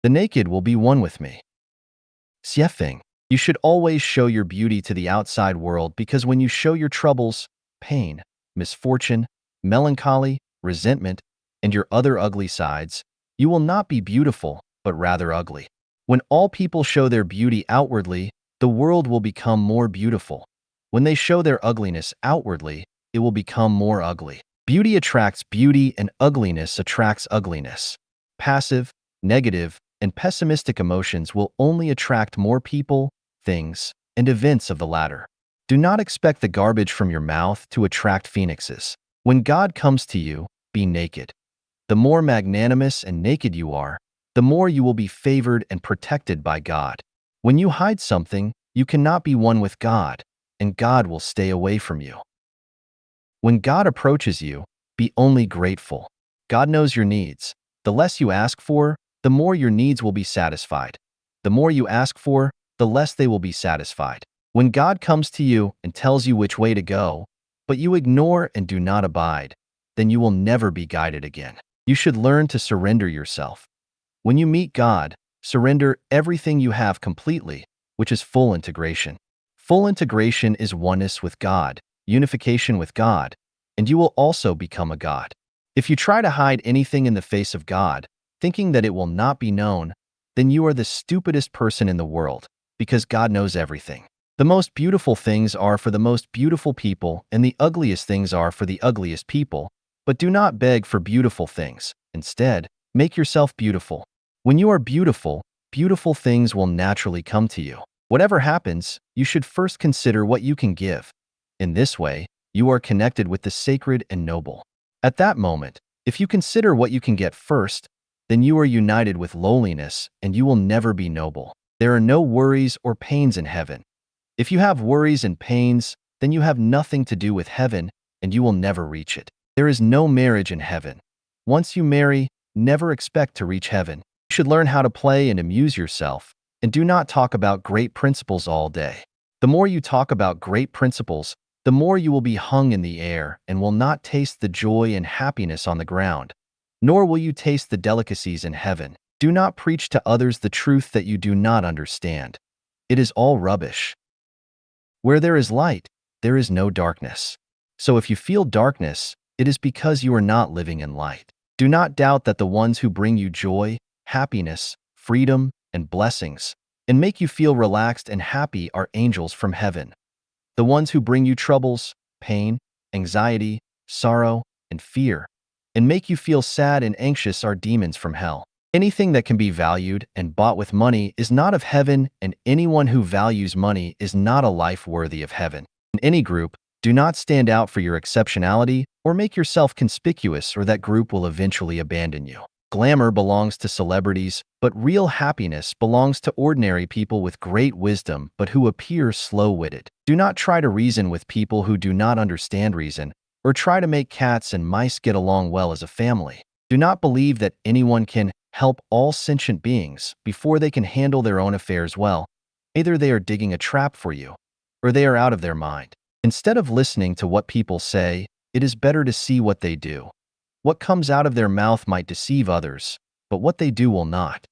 The naked will be one with me. Xiefeng, you should always show your beauty to the outside world because when you show your troubles, pain, misfortune, melancholy, resentment, and your other ugly sides, you will not be beautiful, but rather ugly. When all people show their beauty outwardly, the world will become more beautiful. When they show their ugliness outwardly, it will become more ugly. Beauty attracts beauty and ugliness attracts ugliness. Passive, negative, and pessimistic emotions will only attract more people, things, and events of the latter. Do not expect the garbage from your mouth to attract phoenixes. When God comes to you, be naked. The more magnanimous and naked you are, the more you will be favored and protected by God. When you hide something, you cannot be one with God, and God will stay away from you. When God approaches you, be only grateful. God knows your needs. The less you ask for, the more your needs will be satisfied. The more you ask for, the less they will be satisfied. When God comes to you and tells you which way to go, but you ignore and do not abide, then you will never be guided again. You should learn to surrender yourself. When you meet God, surrender everything you have completely, which is full integration. Full integration is oneness with God, unification with God, and you will also become a God. If you try to hide anything in the face of God, thinking that it will not be known, then you are the stupidest person in the world, because God knows everything. The most beautiful things are for the most beautiful people, and the ugliest things are for the ugliest people, but do not beg for beautiful things. Instead, make yourself beautiful. When you are beautiful, beautiful things will naturally come to you. Whatever happens, you should first consider what you can give. In this way, you are connected with the sacred and noble. At that moment, if you consider what you can get first, then you are united with lowliness and you will never be noble. There are no worries or pains in heaven. If you have worries and pains, then you have nothing to do with heaven and you will never reach it. There is no marriage in heaven. Once you marry, never expect to reach heaven. You should learn how to play and amuse yourself, and do not talk about great principles all day. The more you talk about great principles, the more you will be hung in the air and will not taste the joy and happiness on the ground, nor will you taste the delicacies in heaven. Do not preach to others the truth that you do not understand. It is all rubbish. Where there is light, there is no darkness. So if you feel darkness, it is because you are not living in light. Do not doubt that the ones who bring you joy, happiness, freedom, and blessings, and make you feel relaxed and happy are angels from heaven. The ones who bring you troubles, pain, anxiety, sorrow, and fear, and make you feel sad and anxious are demons from hell. Anything that can be valued and bought with money is not of heaven, and anyone who values money is not a life worthy of heaven. In any group, do not stand out for your exceptionality or make yourself conspicuous, or that group will eventually abandon you. Glamour belongs to celebrities, but real happiness belongs to ordinary people with great wisdom but who appear slow-witted. Do not try to reason with people who do not understand reason, or try to make cats and mice get along well as a family. Do not believe that anyone can help all sentient beings before they can handle their own affairs well. Either they are digging a trap for you, or they are out of their mind. Instead of listening to what people say, it is better to see what they do. What comes out of their mouth might deceive others, but what they do will not.